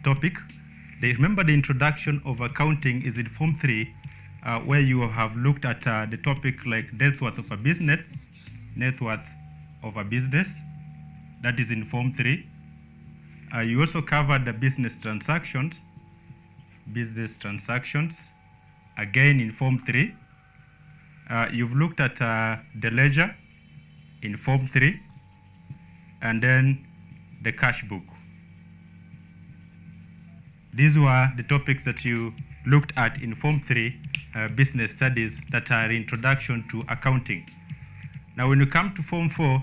topic. Remember, the introduction of accounting is in Form 3, where you have looked at the topic like net worth of a business, net worth of a business. That is in Form 3. You also covered the business transactions, again in Form 3. You've looked at the ledger in Form 3, and then the cash book. These were the topics that you looked at in Form 3, business studies, that are introduction to accounting. Now, when you come to Form 4,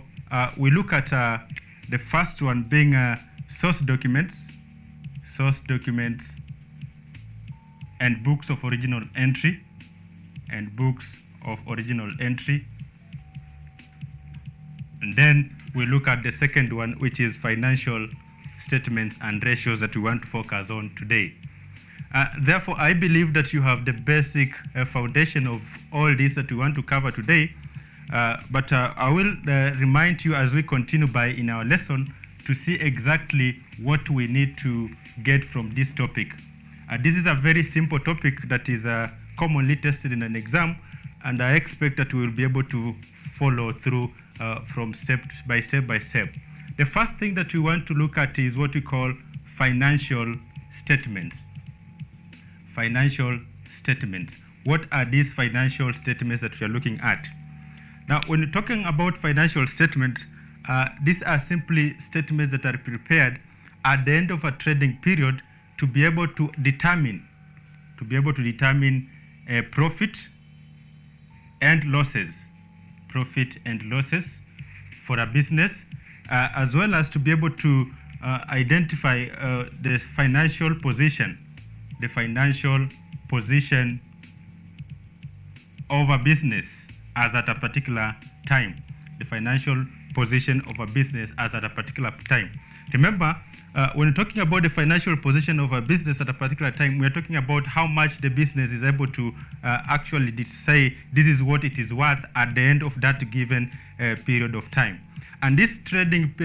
we look at the first one being source documents, and books of original entry, and then we look at the second one, which is financial statements and ratios that we want to focus on today. Therefore, I believe that you have the basic foundation of all this that we want to cover today. But I will remind you as we continue by in our lesson to see exactly what we need to get from this topic. This is a very simple topic that is commonly tested in an exam, and I expect that we will be able to follow through from step by step. The first thing that we want to look at is what we call financial statements. Financial statements. What are these financial statements that we are looking at? Now, when you're talking about financial statements, these are simply statements that are prepared at the end of a trading period to be able to determine profit and losses for a business, as well as to be able to identify the financial position of a business as at a particular time. Remember, when you're talking about the financial position of a business at a particular time, we're talking about how much the business is able to actually say this is what it is worth at the end of that given period of time. And this trading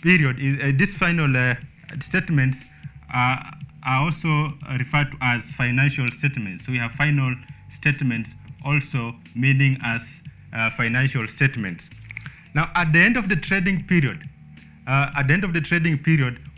period, these final statements are also referred to as financial statements. So we have final statements also meaning as financial statements. Now, at the end of the trading period,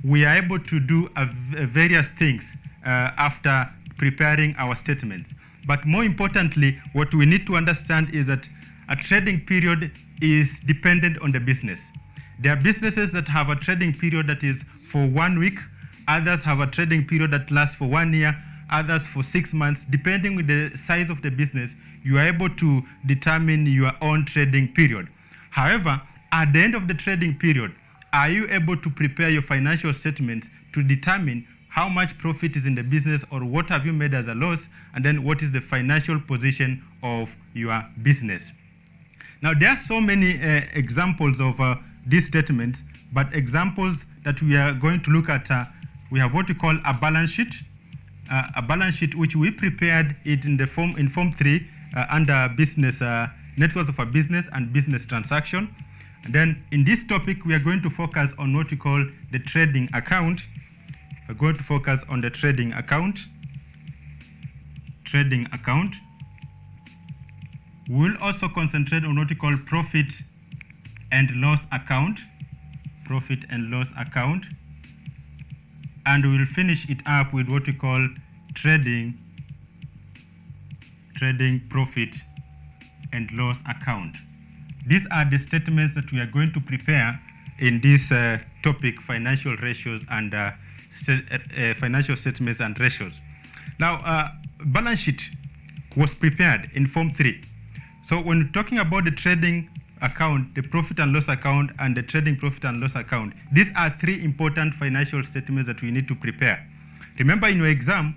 we are able to do various things after preparing our statements. But more importantly, what we need to understand is that a trading period is dependent on the business. There are businesses that have a trading period that is for 1 week, others have a trading period that lasts for 1 year, others for 6 months. Depending on the size of the business, you are able to determine your own trading period. However, at the end of the trading period, are you able to prepare your financial statements to determine how much profit is in the business, or what have you made as a loss, and then what is the financial position of your business? Now, there are so many examples of these statements, but examples that we are going to look at, we have what we call a balance sheet, which we prepared it in Form 3 under business net worth of a business and business transaction. And then in this topic, we are going to focus on what we call the trading account. We're going to focus on the trading account. We'll also concentrate on what we call profit and loss account. And we'll finish it up with what we call trading profit and loss account. These are the statements that we are going to prepare in this topic, financial ratios and financial statements and ratios. Now, balance sheet was prepared in Form 3. So when talking about the trading account, the profit and loss account, and the trading profit and loss account, these are 3 important financial statements that we need to prepare. Remember, in your exam,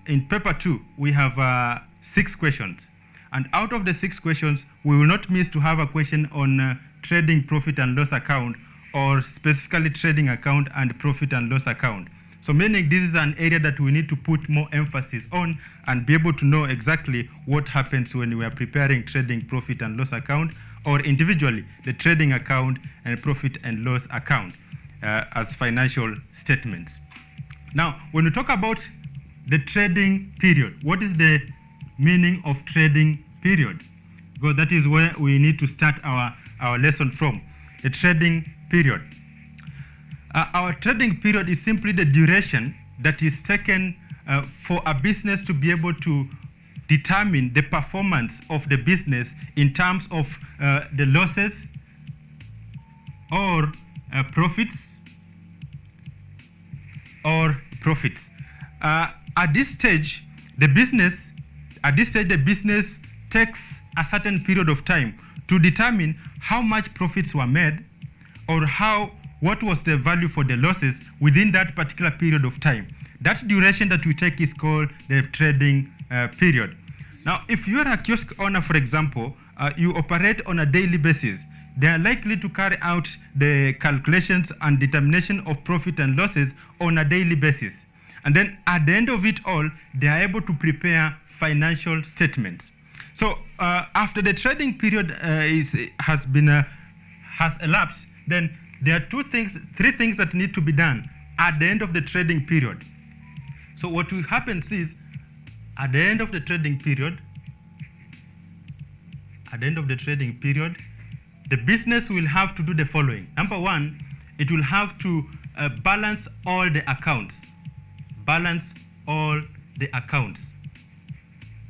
in paper 2, we have 6 questions. And out of the 6 questions, we will not miss to have a question on trading profit and loss account, or specifically trading account and profit and loss account. So meaning this is an area that we need to put more emphasis on and be able to know exactly what happens when we are preparing trading profit and loss account, or individually the trading account and profit and loss account as financial statements. Now, when we talk about the trading period, what is the meaning of trading period? Because that is where we need to start our lesson from, the trading period. Our trading period is simply the duration that is taken for a business to be able to determine the performance of the business in terms of the losses or profits. At this stage, the business takes a certain period of time to determine how much profits were made or what was the value for the losses within that particular period of time. That duration that we take is called the trading period. Now, if you are a kiosk owner, for example, you operate on a daily basis, they are likely to carry out the calculations and determination of profit and losses on a daily basis. And then at the end of it all, they are able to prepare financial statements. So after the trading period has elapsed, then there are three things that need to be done at the end of the trading period. So what will happen is, at the end of the trading period, the business will have to do the following. Number one, it will have to balance all the accounts.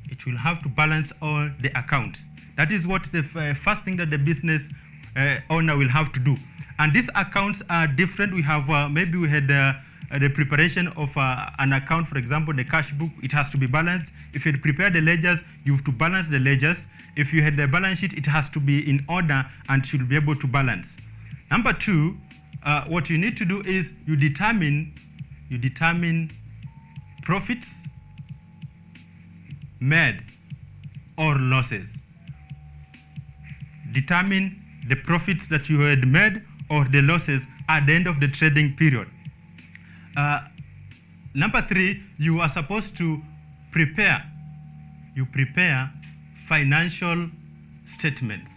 It will have to balance all the accounts. That is what the first thing that the business owner will have to do. And these accounts are different. We have maybe we had the preparation of an account, for example, the cash book. It has to be balanced. If you had prepared the ledgers, you have to balance the ledgers. If you had the balance sheet, it has to be in order and should be able to balance. Number two, what you need to do is you determine profits made or losses. Determine the profits that you had made or the losses at the end of the trading period. Number three, you are supposed to prepare financial statements.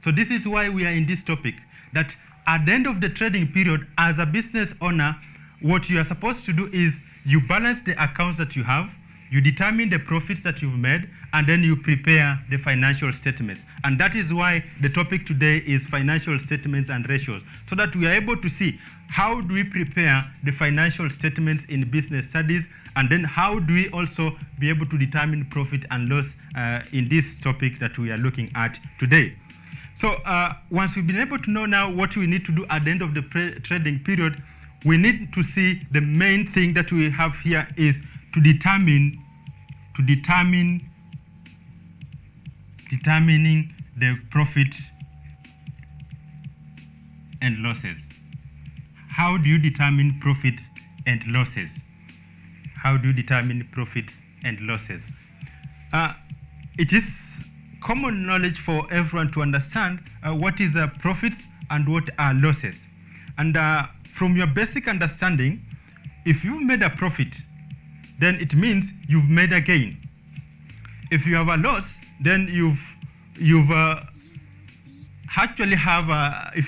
So this is why we are in this topic, that at the end of the trading period, as a business owner, what you are supposed to do is you balance the accounts that you have, you determine the profits that you've made, and then you prepare the financial statements. And that is why the topic today is financial statements and ratios, so that we are able to see how do we prepare the financial statements in business studies, and then how do we also be able to determine profit and loss in this topic that we are looking at today. So once we've been able to know now what we need to do at the end of the trading period, we need to see the main thing that we have here is to determining the profit and losses. How do you determine profits and losses? It is common knowledge for everyone to understand what is the profits and what are losses. And from your basic understanding, if you've made a profit, then it means you've made a gain. If you have a loss, then you've if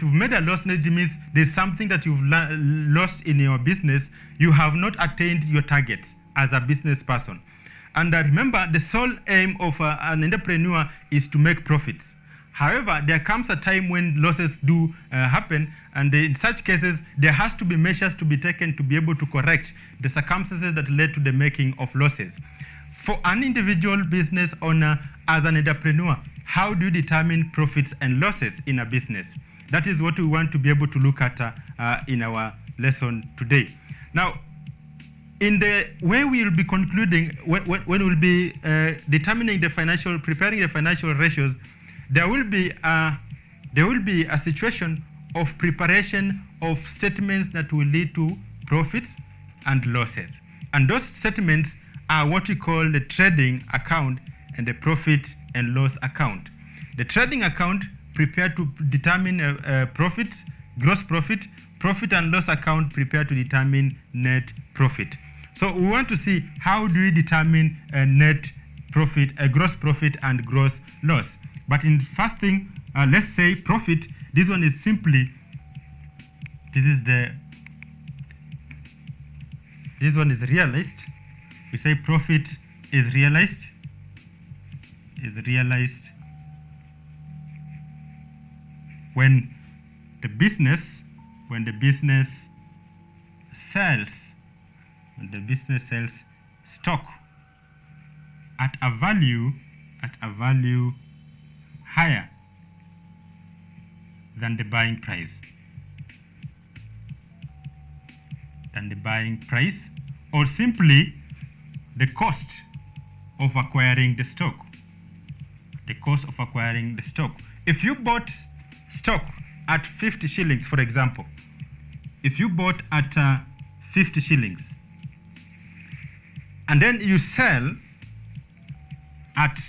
you've made a loss, it means there's something that you've lost in your business. You have not attained your targets as a business person. And remember, the sole aim of an entrepreneur is to make profits. However, there comes a time when losses do happen, and in such cases, there has to be measures to be taken to be able to correct the circumstances that led to the making of losses. For an individual business owner, as an entrepreneur, how do you determine profits and losses in a business? That is what we want to be able to look at in our lesson today. Now, in the way we will be concluding, when we'll be preparing the financial ratios, there will be a situation of preparation of statements that will lead to profits and losses. And those statements are what we call the trading account and the profit and loss account. The trading account prepared to determine profits, gross profit and loss account prepared to determine net profit. So we want to see how do we determine a net profit, a gross profit and gross loss. But in the first thing, let's say profit. This one is simply, this is the This one is realized. We say profit is realized. When the business sells stock at a value higher than the buying price, or simply the cost of acquiring the stock. If you bought stock at 50 shillings, for example, if you bought at 50 shillings and then you sell at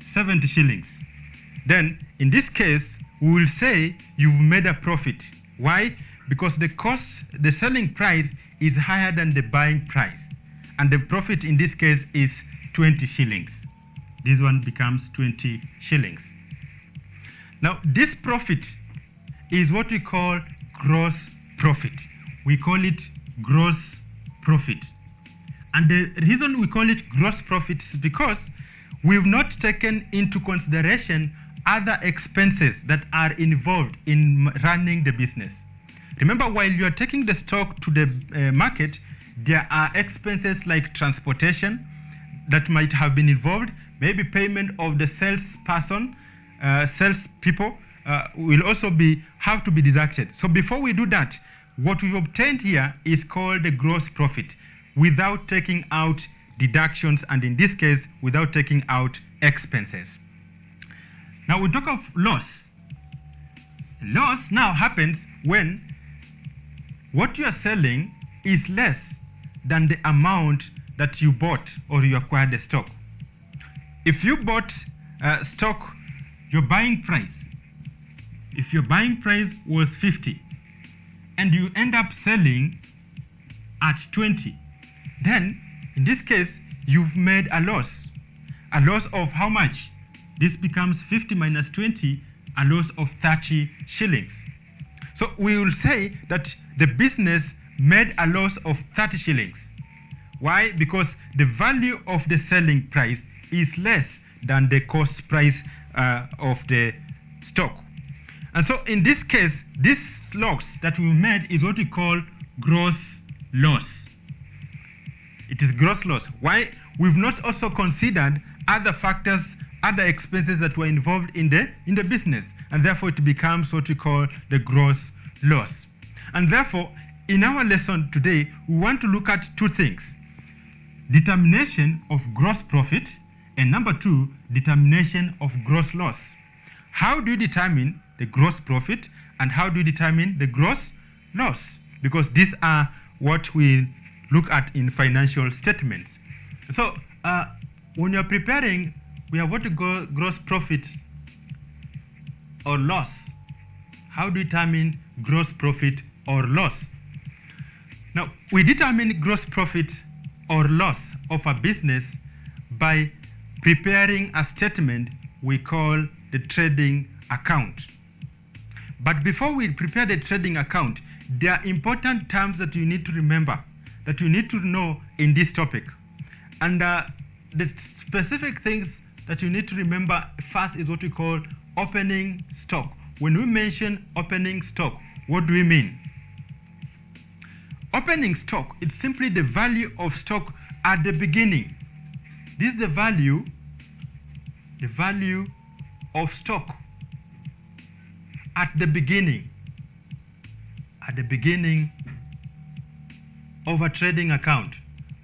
70 shillings, then in this case we will say you've made a profit. Why? Because the selling price is higher than the buying price, and the profit in this case is 20 shillings. This one becomes 20 shillings. Now, this profit is what we call gross profit. We call it gross profit. And the reason we call it gross profit is because we've not taken into consideration other expenses that are involved in running the business. Remember, while you are taking the stock to the market, there are expenses like transportation that might have been involved. Maybe payment of the salesperson, salespeople will also have to be deducted. So before we do that, what we've obtained here is called the gross profit without taking out deductions, and in this case, without taking out expenses. Now we talk of loss. Loss now happens when what you are selling is less than the amount that you bought or you acquired the stock. If you bought stock, your buying price was 50 and you end up selling at 20, then in this case you've made a loss. A loss of how much? This becomes 50 minus 20, a loss of 30 shillings. So we will say that the business made a loss of 30 shillings. Why? Because the value of the selling price is less than the cost price of the stock. And so in this case, this loss that we made is what we call gross loss. It is gross loss. Why? We've not also considered other factors, other expenses that were involved in the business, and therefore it becomes what we call the gross loss. And therefore, in our lesson today, we want to look at two things: determination of gross profit, and number two, determination of gross loss. How do you determine the gross profit and how do you determine the gross loss? Because these are what we look at in financial statements. So when you're preparing, we have what to go gross profit or loss. How do you determine gross profit or loss? Now, we determine gross profit or loss of a business by preparing a statement we call the trading account. But before we prepare the trading account, there are important terms that you need to remember, that you need to know in this topic. And the specific things that you need to remember first is what we call opening stock. When we mention opening stock, what do we mean? Opening stock, it's simply the value of stock at the beginning. This is the value of stock at the beginning of a trading account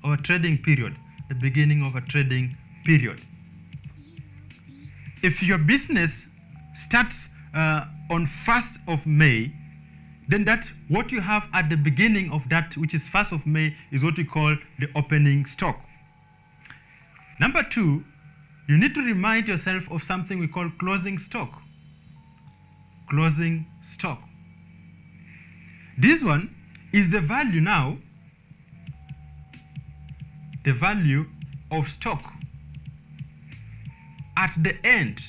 or a trading period, the beginning of a trading period. If your business starts on 1st of May, then that what you have at the beginning of that, which is 1st of May, is what we call the opening stock. Number two, you need to remind yourself of something we call closing stock. Closing stock. This one is the value now, the value of stock at the end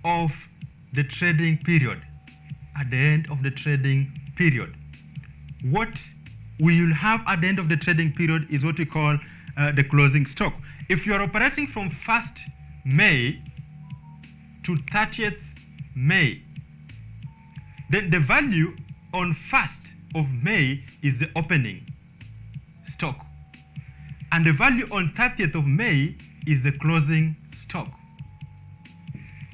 of the trading period. At the end of the trading period. what we will have at the end of the trading period is what we call the closing stock. If you are operating from 1st May to 30th May, then the value on 1st of May is the opening stock, and the value on 30th of May is the closing stock.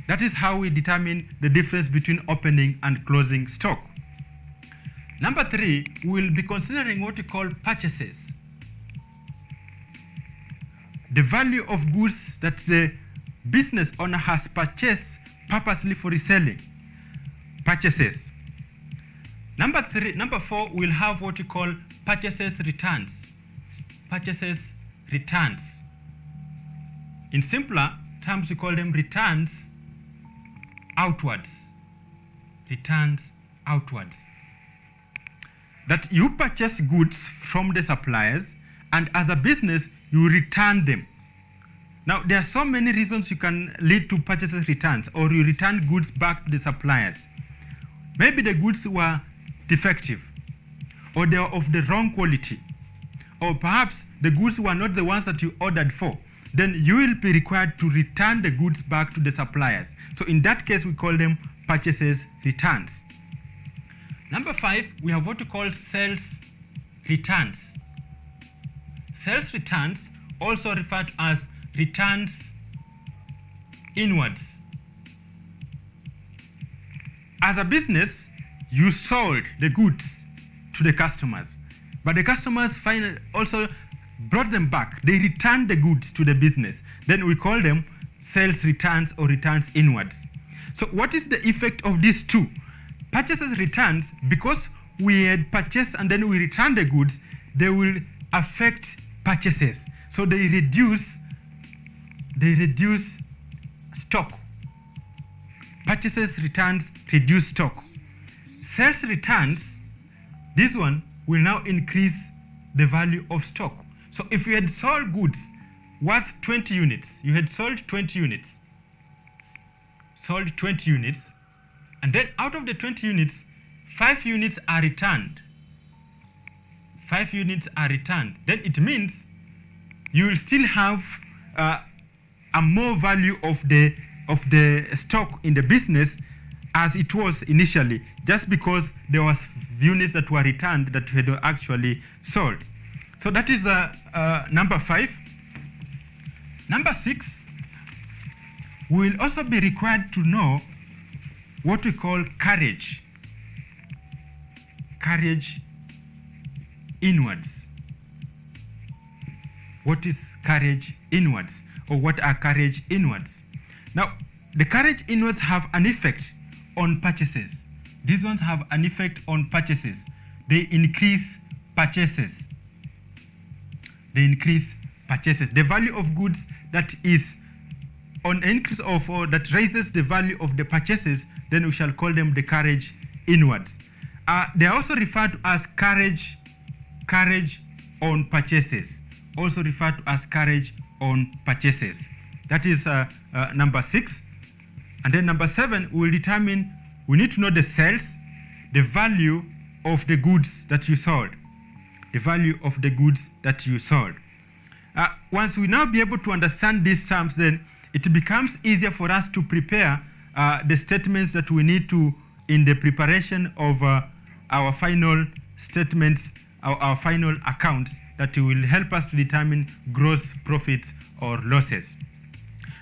That is how we determine the difference between opening and closing stock. Number 3, we will be considering what we call purchases. The value of goods that the business owner has purchased purposely for reselling. Purchases. Number 4, we'll have what we call purchases returns. Purchases returns. In simpler terms, we call them returns outwards. Returns outwards. That you purchase goods from the suppliers, and as a business, you return them. Now, there are so many reasons you can lead to purchases returns, or you return goods back to the suppliers. Maybe the goods were defective, or they are of the wrong quality, or perhaps the goods were not the ones that you ordered for. Then you will be required to return the goods back to the suppliers. So in that case, we call them purchases returns. Number 5, we have what we call sales returns. Sales returns, also referred to as returns inwards. As a business, you sold the goods to the customers, but the customers finally also brought them back. They returned the goods to the business. Then we call them sales returns or returns inwards. So what is the effect of these two? Purchases returns, because we had purchased and then we return the goods, they will affect purchases. So they reduce stock. Purchases returns reduce stock. Sales returns, this one will now increase the value of stock. So if you had sold goods worth 20 units, you had sold 20 units, and then out of the 20 units, 5 units are returned. 5 units are returned. Then it means you will still have a more value of the stock in the business as it was initially, just because there was units that were returned that you had actually sold. So that is number 5. Number 6, we will also be required to know what we call carriage. Carriage inwards. What is carriage inwards, or what are carriage inwards? Now, the carriage inwards have an effect on purchases. These ones have an effect on purchases. They increase purchases. The value of goods that is on increase of, or that raises the value of the purchases, then we shall call them the carriage inwards. They are also referred to as carriage on purchases. Also referred to as carriage on purchases. That is number 6. And then number 7, we will determine, we need to know the sales, the value of the goods that you sold. The value of the goods that you sold. Once we now be able to understand these terms, then it becomes easier for us to prepare the statements that we need to in the preparation of our final statements, our final accounts that will help us to determine gross profits or losses.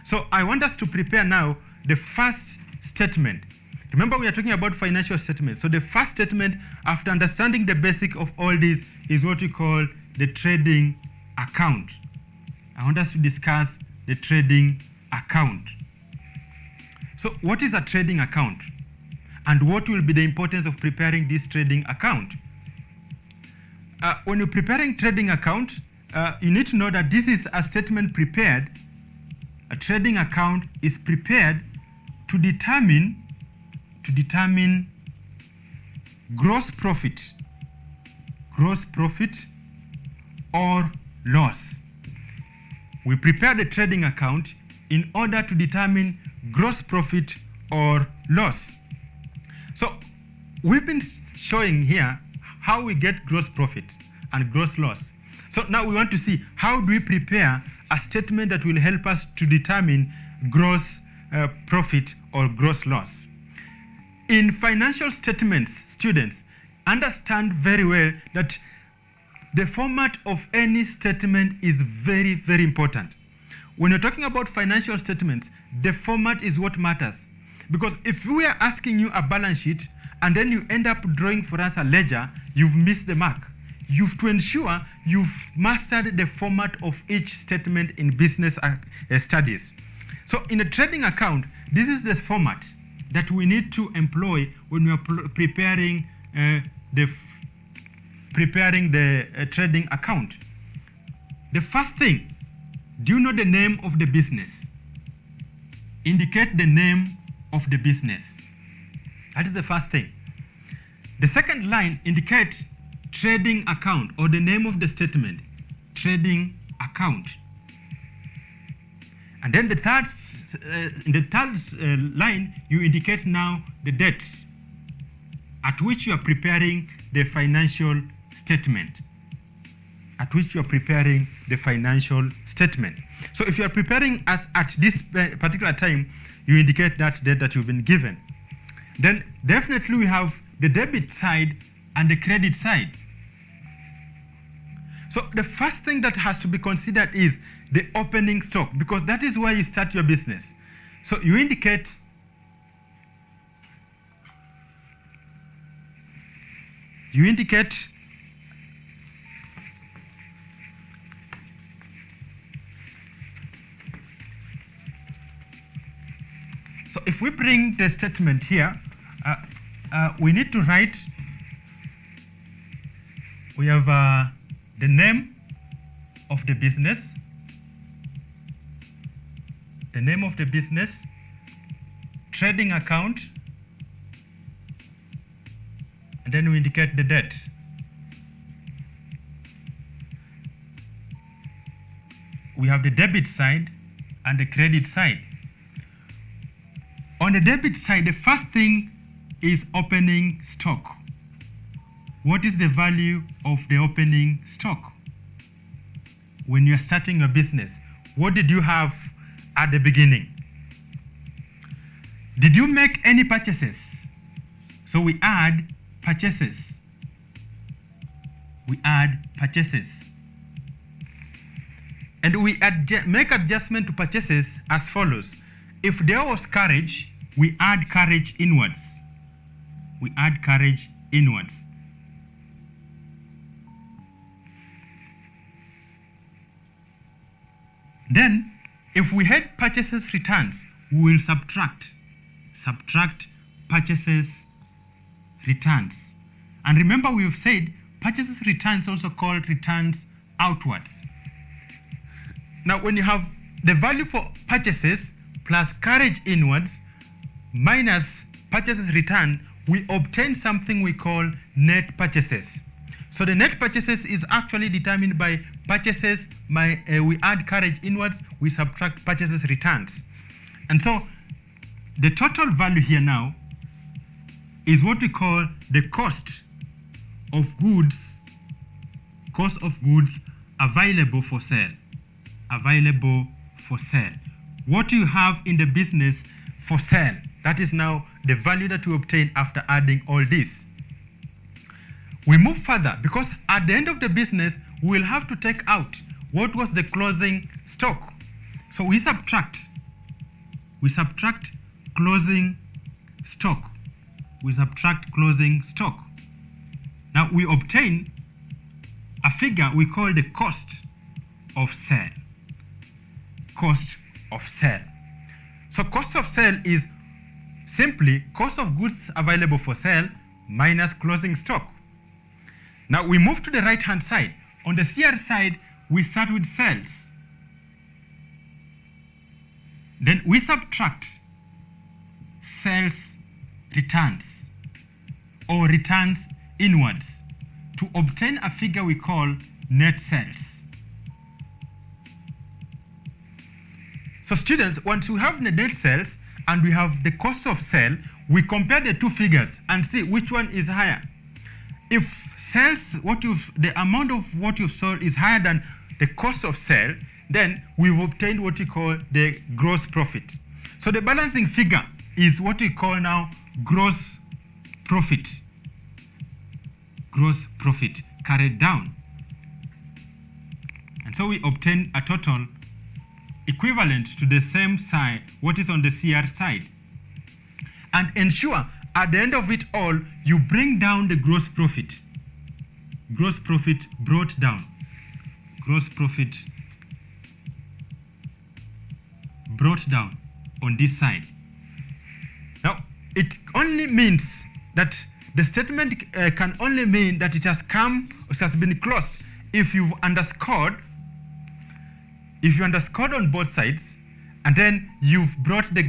So I want us to prepare now the first statement. Remember, we are talking about financial statements. So the first statement, after understanding the basic of all this, is what we call the trading account. I want us to discuss the trading account. So what is a trading account? And what will be the importance of preparing this trading account? When you're preparing trading account, you need to know that this is a statement prepared. A trading account is prepared to determine gross profit or loss. We prepare the trading account in order to determine gross profit or loss. So we've been showing here how we get gross profit and gross loss. So now we want to see how do we prepare a statement that will help us to determine gross profit or gross loss. In financial statements, students, understand very well that the format of any statement is very, very important. When you're talking about financial statements, the format is what matters. Because if we are asking you a balance sheet and then you end up drawing for us a ledger, you've missed the mark. You've to ensure you've mastered the format of each statement in business studies. So in a trading account, this is the format that we need to employ when we are preparing the trading account. The first thing, do you know the name of the business? Indicate the name of the business. That is the first thing. The second line, indicate trading account or the name of the statement, trading account. And then the third line, you indicate now the date at which you are preparing the financial statement. At which you are preparing the financial statement. So if you are preparing us at this particular time, you indicate that date that you've been given. Then definitely we have the debit side and the credit side. So the first thing that has to be considered is the opening stock, because that is where you start your business. So you indicate so if we bring the statement here, we need to write, we have the name of the business, trading account, and then we indicate the date. We have the debit side and the credit side. On the debit side, the first thing is opening stock. What is the value of the opening stock? When you're starting your business, what did you have at the beginning? Did you make any purchases? So we add purchases. And we make adjustment to purchases as follows. If there was carriage, we add carriage inwards. Then, if we had purchases returns, we will subtract purchases returns. And remember, we've said purchases returns also called returns outwards. Now, when you have the value for purchases plus carriage inwards minus purchases return, we obtain something we call net purchases. So the net purchases is actually determined by purchases, we add carriage inwards, we subtract purchases returns. And so the total value here now is what we call the cost of goods available for sale. What you have in the business for sale, that is now the value that we obtain after adding all this. We move further because at the end of the business, we will have to take out what was the closing stock. So we subtract closing stock. Now we obtain a figure we call the cost of sale. So cost of sale is simply cost of goods available for sale minus closing stock. Now we move to the right hand side. On the CR side, we start with sales. Then we subtract sales returns or returns inwards to obtain a figure we call net sales. So students, once we have the net sales and we have the cost of sale, we compare the two figures and see which one is higher. if the amount of what you've sold is higher than the cost of sale, then we've obtained what we call the gross profit. So the balancing figure is what we call now gross profit. Gross profit carried down. And so we obtain a total equivalent to the same side, what is on the CR side. And ensure at the end of it all, you bring down the gross profit. Gross profit brought down. Gross profit brought down on this side. Now, it only means that the statement can only mean that it has come, it has been closed if you've underscored. If you underscored on both sides, and then you've brought the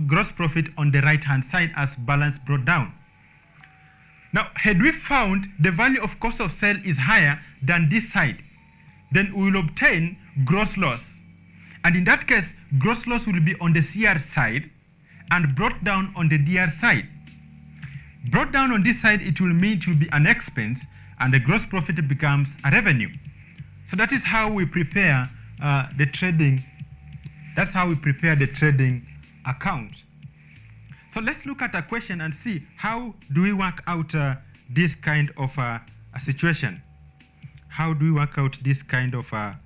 gross profit on the right-hand side as balance brought down. Now, had we found the value of cost of sale is higher than this side, then we will obtain gross loss. And in that case, gross loss will be on the CR side and brought down on the DR side. Brought down on this side, it will mean it will be an expense, and the gross profit becomes a revenue. So that is how we prepare the trading. That's how we prepare the trading account. So let's look at a question and see how do we work out this kind of a situation. How do we work out this kind of a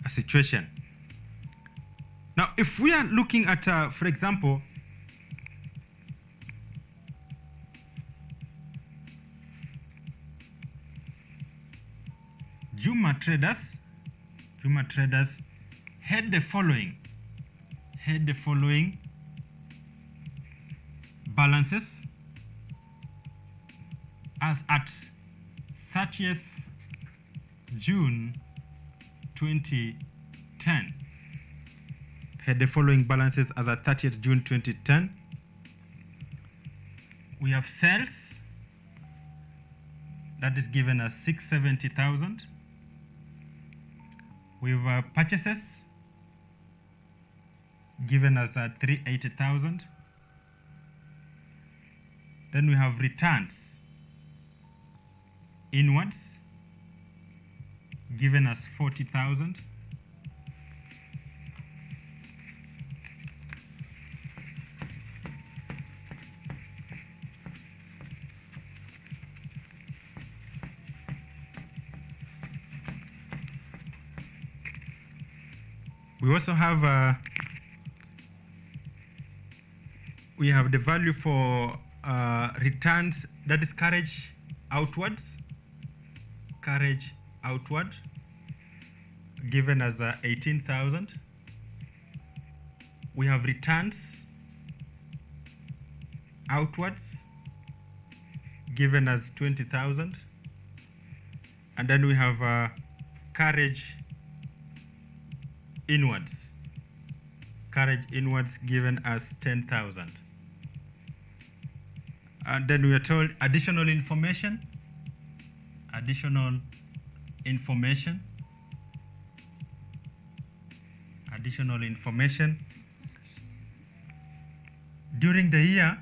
situation? Now, if we are looking at, for example, Juma traders had the following balances as at 30th June 2010. Had the following balances as at 30th June 2010. We have sales, that is given as 670,000. We have purchases given as 380,000. Then we have returns inwards given as 40,000. We also have the value for returns, that is carriage outward, given as 18,000. We have returns outwards, given as 20,000. And then we have carriage inwards given as 10,000. And then we are told additional information during the year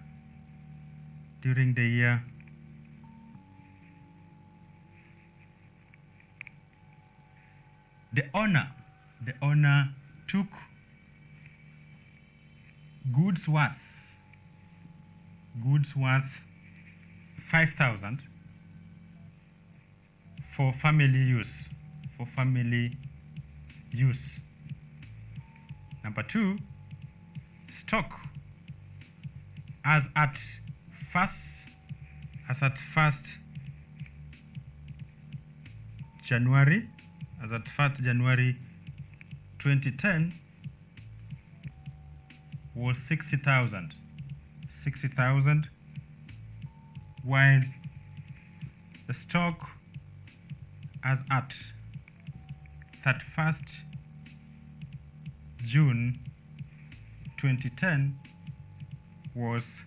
the owner took goods worth 5,000 for family use. Number 2, stock as at 1st January 2010 was 60,000, while the stock as at 31st June 2010 was,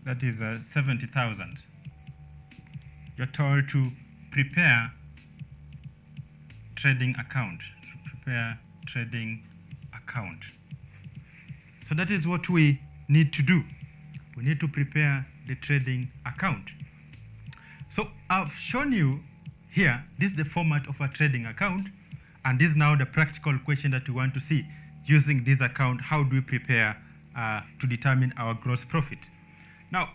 that is 70,000. You're told to prepare trading account. So that is what we need to do. We need to prepare the trading account. So I've shown you here, this is the format of a trading account, and this is now the practical question that we want to see. Using this account, how do we prepare to determine our gross profit? Now,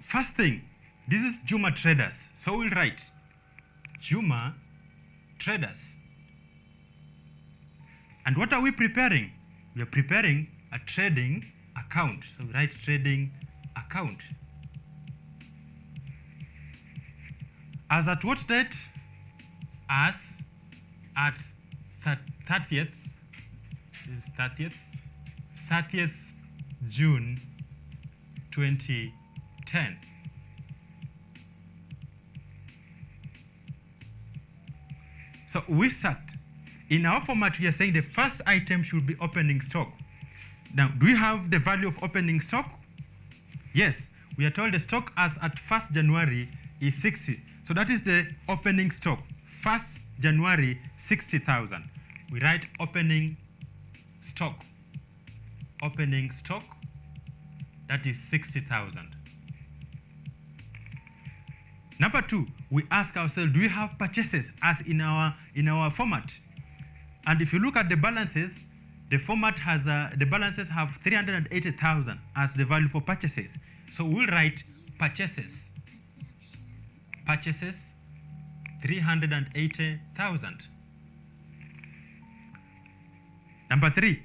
first thing, this is Juma Traders. So we'll write Juma Traders. And what are we preparing? We are preparing a trading account. So we write trading account. As at what date? As at 30th, this is 30th June 2010. So we start. In our format, we are saying the first item should be opening stock. Now, do we have the value of opening stock? Yes, we are told the stock as at 1st January is 60. So that is the opening stock. 1st January, 60,000. We write opening stock. Opening stock, that is 60,000. Number 2, we ask ourselves, do we have purchases as in our format? And if you look at the balances, the format has the balances have 380,000 as the value for purchases. So we'll write purchases. Purchases 380,000. Number 3,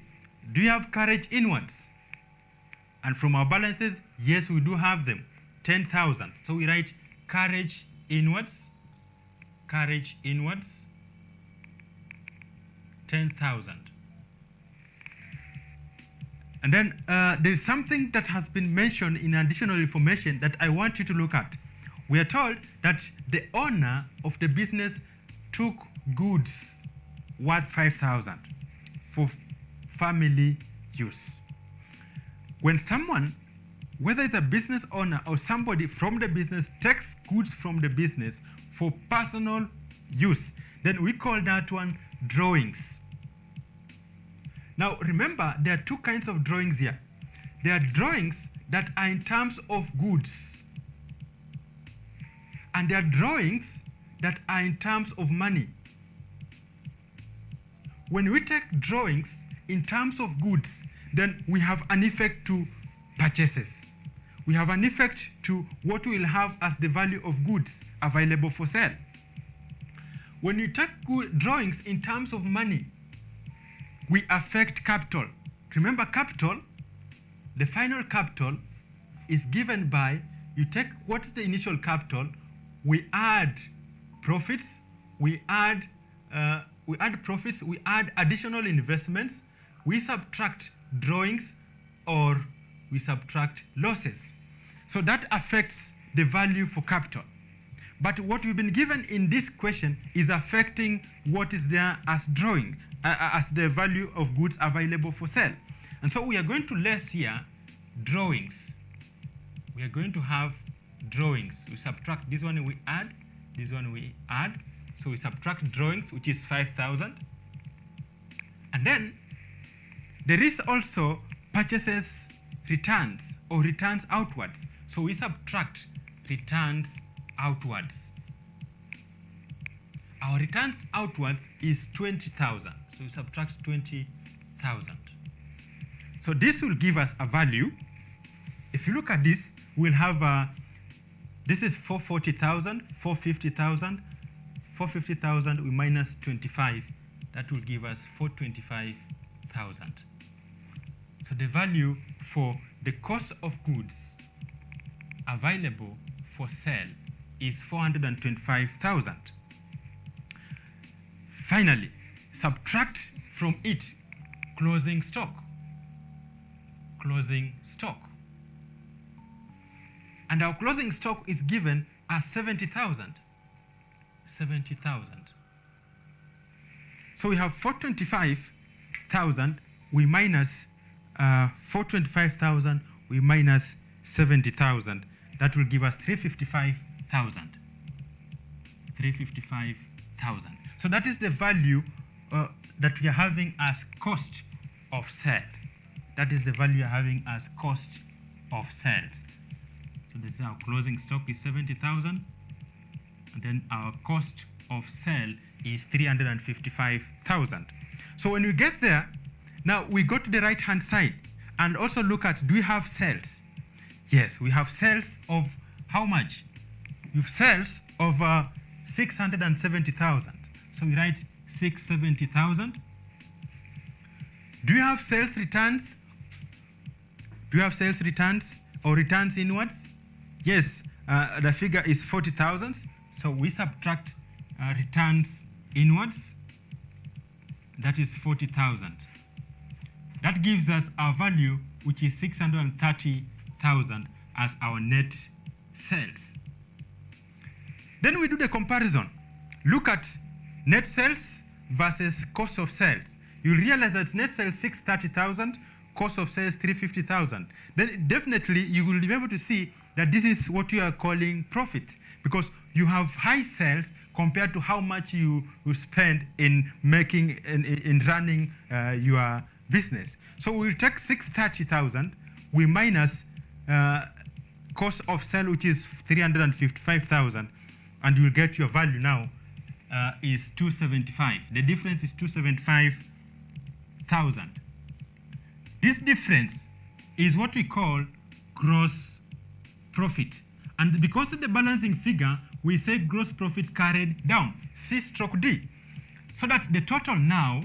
do you have carriage inwards? And from our balances, yes, we do have them, 10,000. So we write carriage inwards, 10,000. And then there is something that has been mentioned in additional information that I want you to look at. We are told that the owner of the business took goods worth 5,000 for family use. When someone, whether it's a business owner or somebody from the business, takes goods from the business for personal use, then we call that one drawings. Now remember, there are two kinds of drawings here. There are drawings that are in terms of goods, and there are drawings that are in terms of money. When we take drawings in terms of goods, then we have an effect to purchases. We have an effect to what we will have as the value of goods available for sale. When you take drawings in terms of money, we affect capital. Remember, capital, the final capital is given by, you take what is the initial capital, we add profits, we add profits, we add additional investments, we subtract drawings, or we subtract losses. So that affects the value for capital. But what we've been given in this question is affecting what is there as drawing, as the value of goods available for sale. And so we are going to less here drawings. We are going to have drawings. We subtract this one, we add, this one we add. So we subtract drawings, which is 5,000. And then there is also purchases returns or returns outwards. So we subtract returns outwards. Our returns outwards is 20,000. So we subtract 20,000. So this will give us a value. If you look at this, we'll have this is 440,000, 450,000, 450,000 we minus 25. That will give us 425,000. So the value for the cost of goods available for sale is 425,000. Finally, subtract from it closing stock. Closing stock. And our closing stock is given as 70,000. 70,000. So we have 425,000, we minus 425,000, we minus 70,000. That will give us 355,000. 355,000. So that is the value that we are having as cost of sales. That is the value we are having as cost of sales. So that's our closing stock is 70,000. and then our cost of sale is 355,000. So when we get there, now we go to the right-hand side and also look at, do we have sales? Yes, we have sales of how much? We have sales of 670,000. So we write 670,000. Do you have sales returns? Do you have sales returns or returns inwards? Yes, the figure is 40,000. So we subtract returns inwards. That is 40,000. That gives us our value, which is 630,000 as our net sales. Then we do the comparison. Look at net sales versus cost of sales. You realize that net sales 630,000, cost of sales 350,000. Then definitely you will be able to see that this is what you are calling profit, because you have high sales compared to how much you spend in making in running your business. So we'll take 630,000, we minus cost of sale, which is 355,000, and you'll get your value now is 275. The difference is 275,000. This difference is what we call gross profit. And because of the balancing figure, we say gross profit carried down, C/D. So that the total now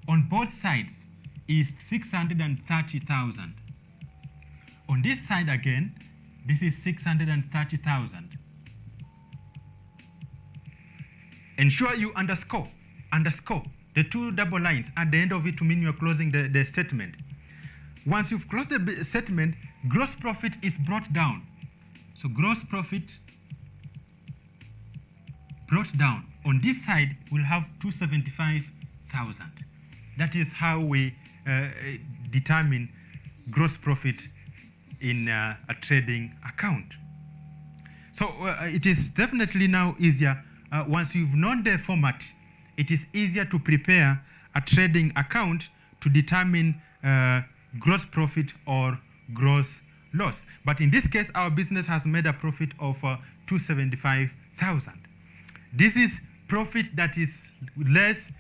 on both sides is 630,000. On this side again, this is 630,000. Ensure you underscore the two double lines at the end of it to mean you're closing the statement. Once you've closed the statement, gross profit is brought down. So gross profit brought down. On this side, we'll have 275,000. That is how we determine gross profit in a trading account. So it is definitely now easier. Once you've known the format, it is easier to prepare a trading account to determine gross profit or gross loss. But in this case, our business has made a profit of 275,000. This is profit that is less,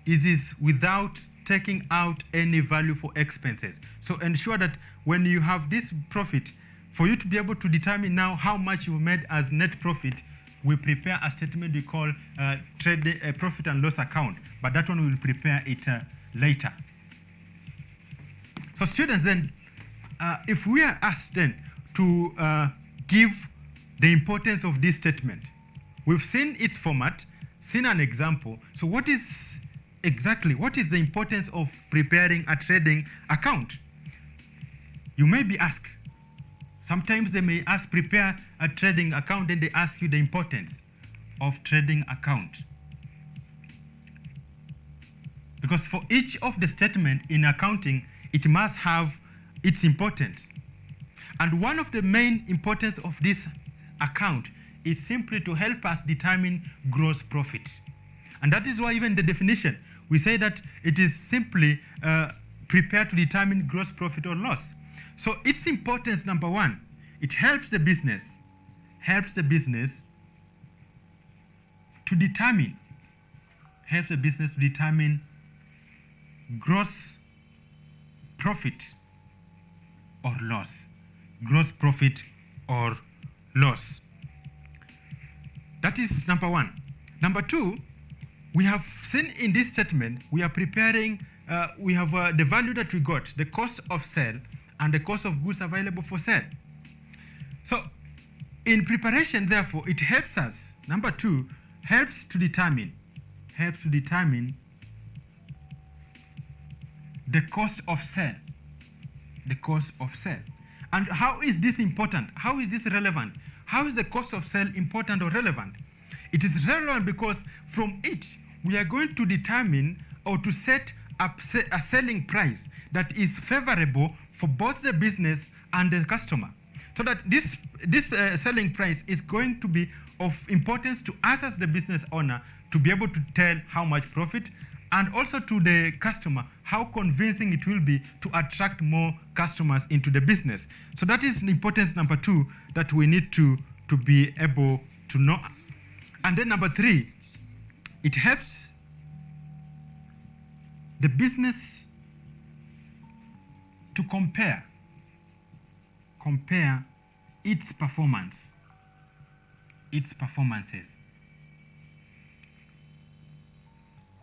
it is without taking out any value for expenses. So ensure that when you have this profit, for you to be able to determine now how much you made as net profit, we prepare a statement we call profit and loss account, but that one we will prepare it later. So students then, if we are asked then to give the importance of this statement, we've seen its format, seen an example. So what is the importance of preparing a trading account? You may be asked. Sometimes they may ask, prepare a trading account, then they ask you the importance of trading account. Because for each of the statement in accounting, it must have its importance. And one of the main importance of this account is simply to help us determine gross profit. And that is why even the definition, we say that it is simply prepared to determine gross profit or loss. So its importance, number one, it helps the business to determine gross profit or loss. Gross profit or loss. That is number one. Number two, we have seen in this statement, we are preparing, we have the value that we got, the cost of sale, and the cost of goods available for sale. So in preparation, therefore, it helps us, number two, helps to determine the cost of sale. The cost of sale. And how is this important? How is this relevant? How is the cost of sale important or relevant? It is relevant because from it, we are going to determine or to set up a selling price that is favorable for both the business and the customer. So that this selling price is going to be of importance to us as the business owner to be able to tell how much profit, and also to the customer how convincing it will be to attract more customers into the business. So that is the importance number two that we need to be able to know. And then number 3, it helps the business to compare its performances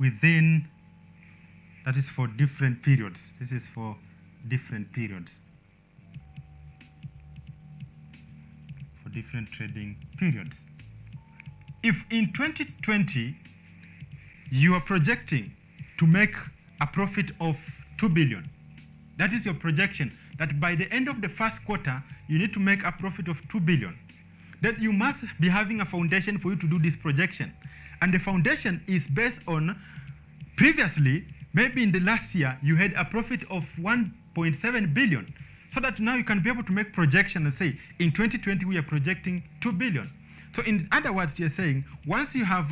within, that is for different periods. This is for different periods, for different trading periods. If in 2020 you are projecting to make a profit of 2 billion, that is your projection, that by the end of the first quarter you need to make a profit of 2 billion, then you must be having a foundation for you to do this projection. And the foundation is based on previously, maybe in the last year, you had a profit of 1.7 billion. So that now you can be able to make projection and say, in 2020, we are projecting 2 billion. So in other words, you're saying, once you have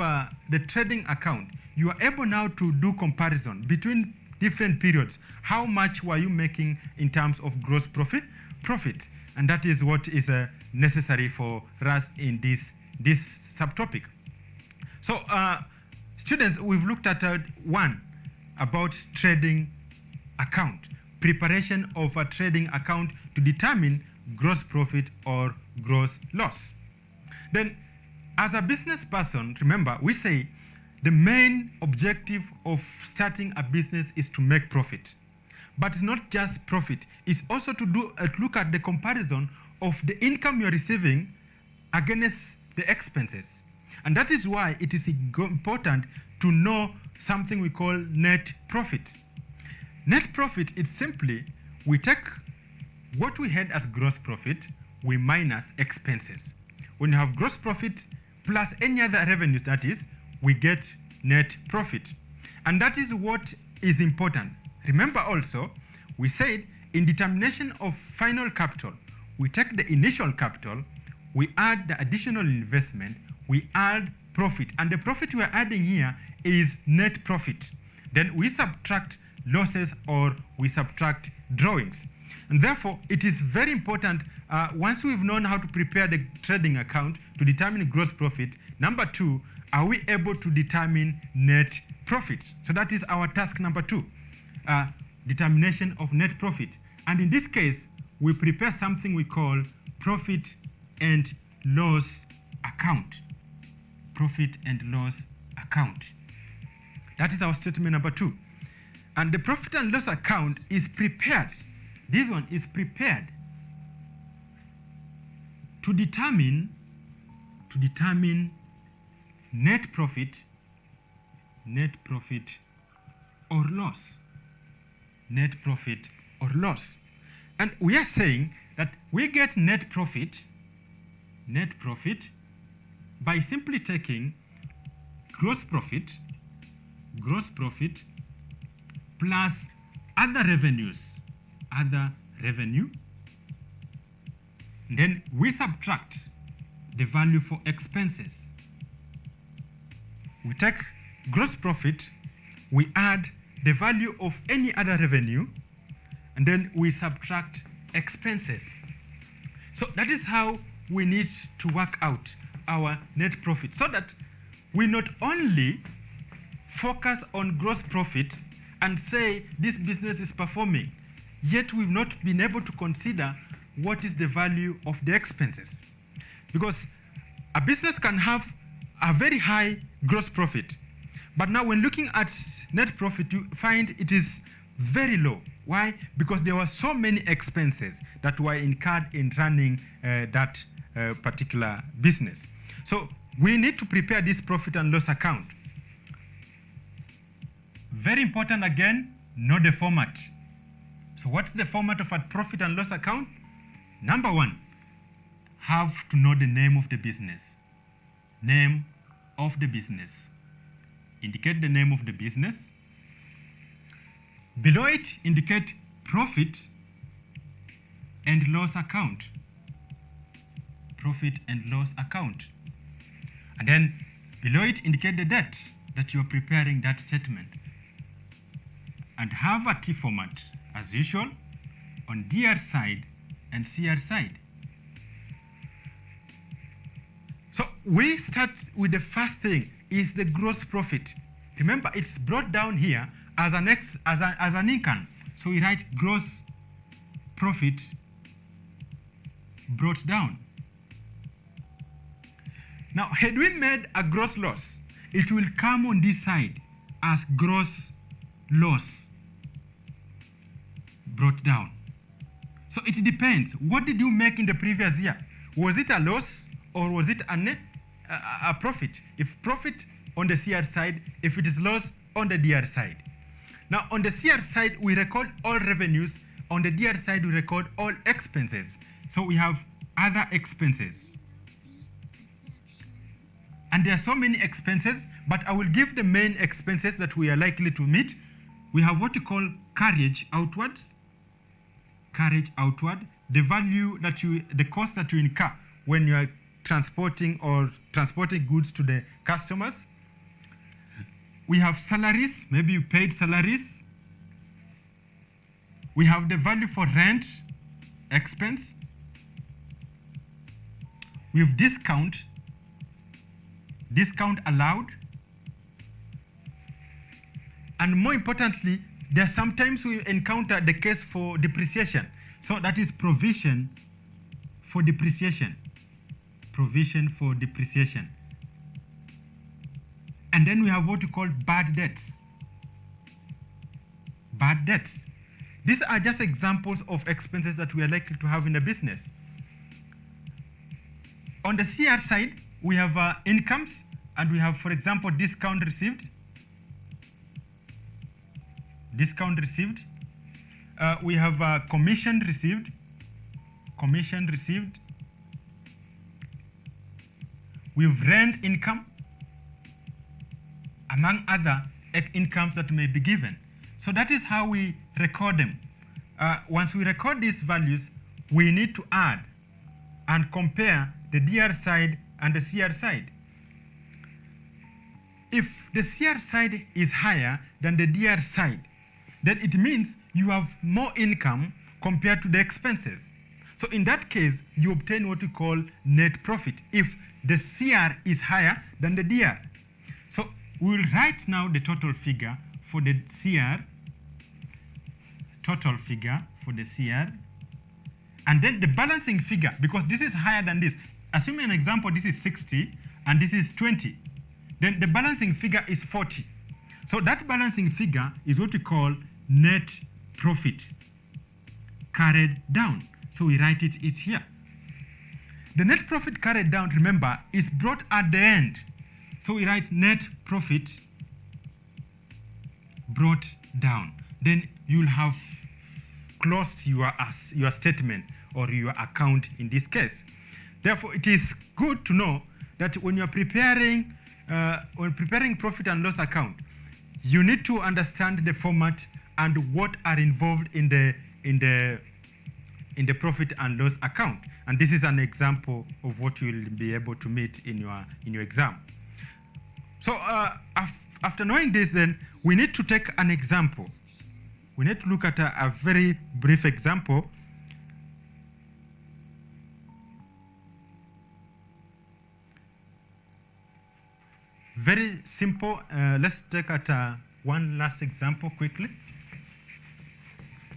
the trading account, you are able now to do comparison between different periods. How much were you making in terms of gross profits? And that is what is necessary for us in this subtopic. So students, we've looked at one about trading account, preparation of a trading account to determine gross profit or gross loss. Then, as a business person, remember, we say the main objective of starting a business is to make profit. But it's not just profit, it's also to look at the comparison of the income you're receiving against the expenses. And that is why it is important to know something we call net profit. Net profit is simply, we take what we had as gross profit, we minus expenses. When you have gross profit plus any other revenues, that is, we get net profit. And that is what is important. Remember also, we said in determination of final capital, we take the initial capital, we add the additional investment, we add profit. And the profit we are adding here is net profit. Then we subtract losses or we subtract drawings. And therefore, it is very important, once we've known how to prepare the trading account to determine gross profit, number 2, are we able to determine net profit? So that is our task number 2, determination of net profit. And in this case, we prepare something we call profit and loss account. Profit and loss account. That is our statement number 2. And the profit and loss account is prepared. This one is prepared to determine net profit or loss. Net profit or loss. And we are saying that we get net profit by simply taking gross profit plus other revenue, then we subtract the value for expenses. We take gross profit, we add the value of any other revenue, and then we subtract expenses. So that is how we need to work out our net profit, so that we not only focus on gross profit and say this business is performing, yet we've not been able to consider what is the value of the expenses. Because a business can have a very high gross profit, but now when looking at net profit, you find it is very low. Why? Because there were so many expenses that were incurred in running that particular business. So we need to prepare this profit and loss account. Very important again, know the format. So what's the format of a profit and loss account? Number 1, have to know the name of the business. Name of the business. Indicate the name of the business. Below it, indicate profit and loss account. Profit and loss account. And then below it, indicate the date that you're preparing that statement. And have a T format, as usual, on DR side and CR side. So we start with the first thing is the gross profit. Remember, it's brought down here as an income. So we write gross profit brought down. Now, had we made a gross loss, it will come on this side as gross loss brought down. So it depends. What did you make in the previous year? Was it a loss or was it a profit? If profit on the CR side, if it is loss on the DR side. Now on the CR side, we record all revenues. On the DR side, we record all expenses. So we have other expenses. And there are so many expenses, but I will give the main expenses that we are likely to meet. We have what you call carriage outwards. Carriage outward, the value that the cost that you incur when you are transporting goods to the customers. We have salaries, maybe you paid salaries. We have the value for rent, expense. We have discount allowed. And more importantly, there sometimes we encounter the case for depreciation. So that is provision for depreciation. Provision for depreciation. And then we have what we call bad debts. Bad debts. These are just examples of expenses that we are likely to have in the business. On the CR side, we have incomes, and we have, for example, discount received. Discount received. We have commission received. Commission received. We have rent income, among other incomes that may be given. So that is how we record them. Once we record these values, we need to add and compare the DR side and the CR side. If the CR side is higher than the DR side, then it means you have more income compared to the expenses. So in that case, you obtain what we call net profit if the CR is higher than the DR. So we will write now the total figure for the CR, total figure for the CR, and then the balancing figure, because this is higher than this. Assuming an example, this is 60 and this is 20, then the balancing figure is 40. So that balancing figure is what we call net profit carried down. So we write it here. The net profit carried down, remember, is brought at the end. So we write net profit brought down. Then you'll have closed your statement or your account in this case. Therefore, it is good to know that when you're preparing profit and loss account, you need to understand the format and what are involved in the profit and loss account. And this is an example of what you will be able to meet in your exam. So after knowing this, then we need to take an example. We need to look at a very brief example. Very simple. Let's take at one last example quickly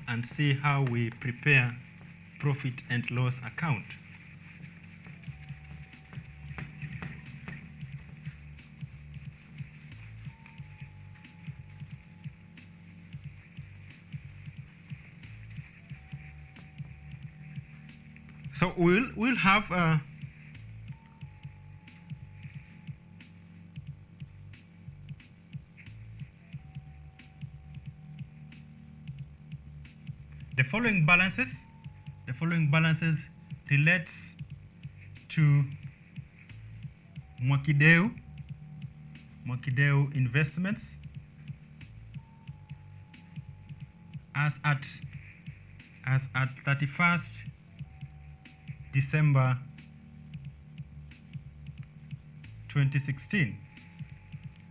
and see how we prepare profit and loss account. So we'll have the following balances. The following balances relates to Mwakideu investments as at 31st December 2016.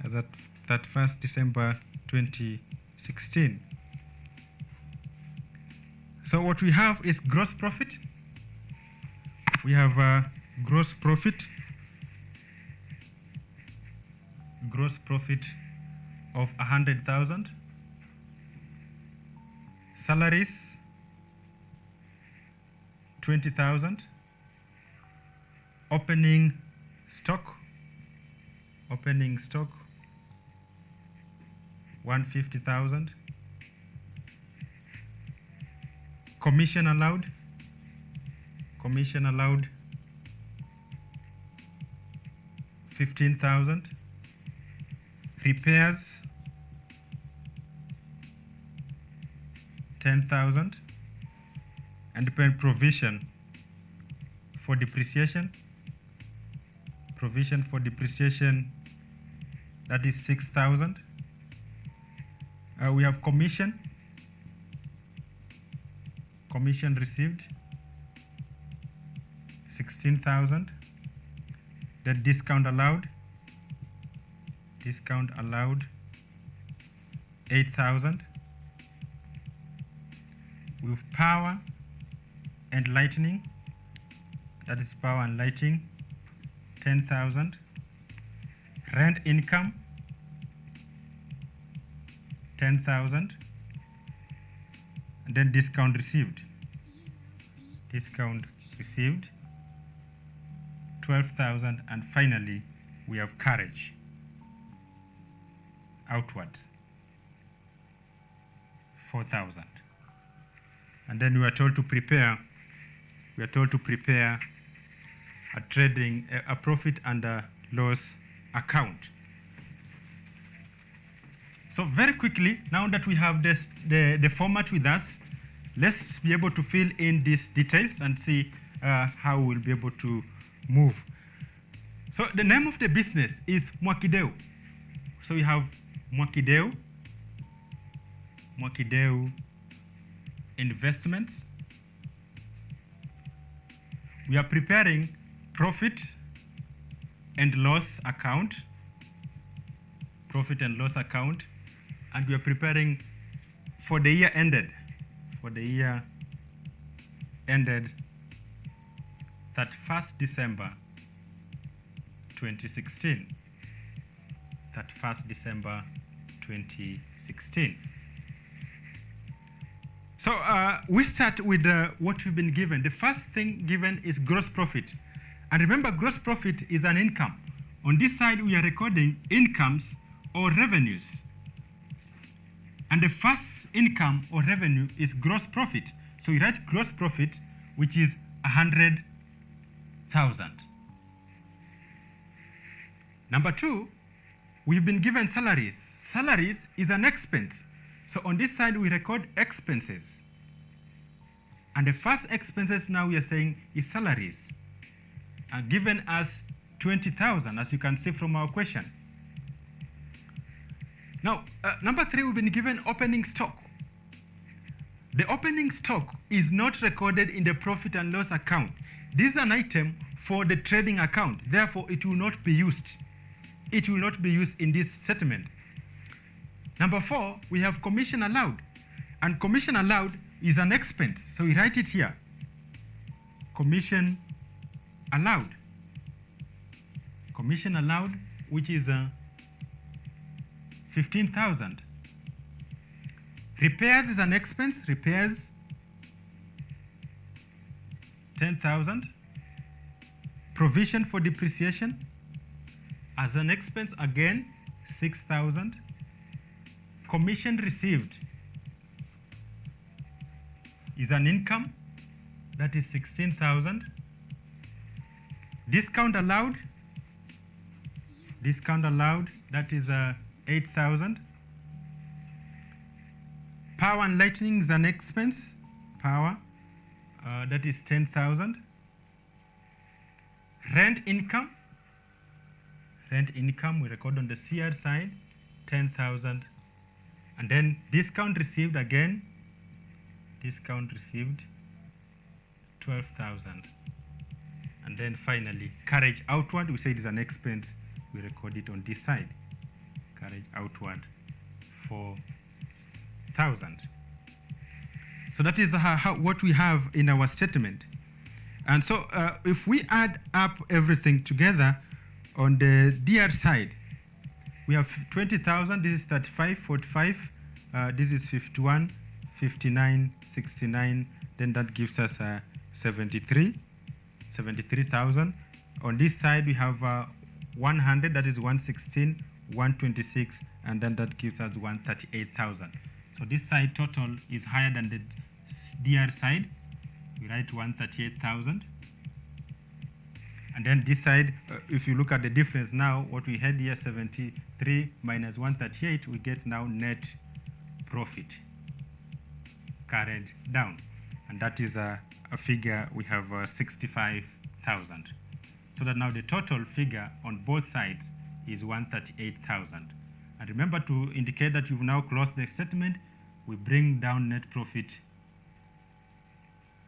As at 31st December 2016. So what we have is gross profit. We have gross profit. gross profit of 100,000. Salaries 20,000. Opening stock 150,000. Commission allowed 15,000. Repairs 10,000. And then provision for depreciation. That is 6,000. We have commission received 16,000. Then discount allowed 8,000. We have power and lighting, that is power and lighting 10,000. Rent income 10,000. And then discount received 12,000. And finally we have carriage outwards 4,000. And then we are told to prepare a trading a profit and a loss account. So very quickly, now that we have the format with us, let's be able to fill in these details and see how we'll be able to move. So the name of the business is Mwakideu. So we have Mwakideu Investments. We are preparing profit and loss account, and we are preparing for the year ended 31st December 2016. So we start with what we've been given. The first thing given is gross profit. And remember, gross profit is an income. On this side, we are recording incomes or revenues. And the first income or revenue is gross profit. So we write gross profit, which is 100,000. Number two, we've been given salaries. Salaries is an expense. So on this side, we record expenses. And the first expenses now we are saying is salaries, given as 20,000, as you can see from our question. Now, number three, we've been given opening stock. The opening stock is not recorded in the profit and loss account. This is an item for the trading account. Therefore, it will not be used. It will not be used in this settlement. Number four, we have commission allowed. And commission allowed is an expense. So we write it here. Commission allowed. Commission allowed, which is 15,000. Repairs is an expense. Repairs 10,000. Provision for depreciation as an expense, again 6,000. Commission received is an income, that is 16,000. Discount allowed, that is 8,000. Power and lighting is an expense, power, that is 10,000. Rent income, we record on the CR side, 10,000. And then discount received, again, 12,000. And then finally, carriage outward, we say it is an expense, we record it on this side. Carriage outward, 4,000. So that is what we have in our statement. And so if we add up everything together on the DR side, we have 20,000. This is 35, 45. This is 51, 59, 69. Then that gives us 73,000. On this side, we have 100. That is 116, 126, and then that gives us 138,000. So this side total is higher than the DR side. We write 138,000. And then this side, if you look at the difference now, what we had here, 73 minus 138, we get now net profit carried down. And that is a figure, we have 65,000. So that now the total figure on both sides is 138,000. And remember, to indicate that you've now closed the statement, we bring down net profit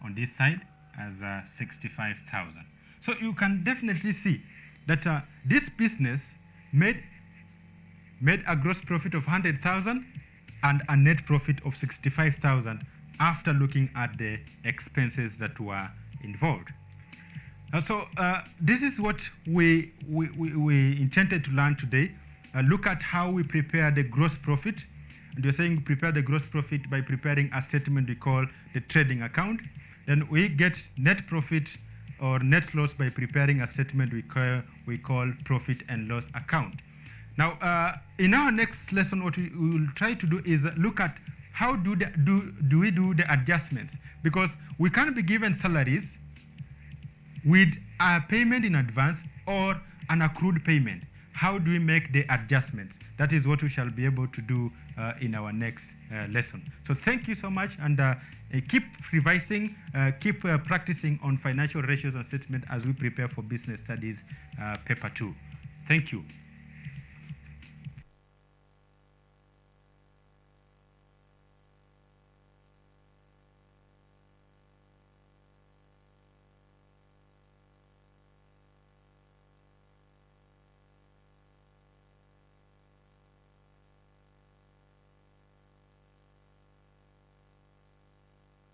on this side as 65,000. So you can definitely see that this business made a gross profit of 100,000 and a net profit of 65,000 after looking at the expenses that were involved. So this is what we intended to learn today. Look at how we prepare the gross profit. And we're saying prepare the gross profit by preparing a statement we call the trading account. Then we get net profit or net loss by preparing a statement we call profit and loss account. Now, in our next lesson, what we will try to do is look at how do we do the adjustments, because we can be given salaries with a payment in advance or an accrued payment. How do we make the adjustments? That is what we shall be able to do in our next lesson. So thank you so much, and keep revising, keep practicing on financial ratios and statement as we prepare for business studies paper 2. Thank you.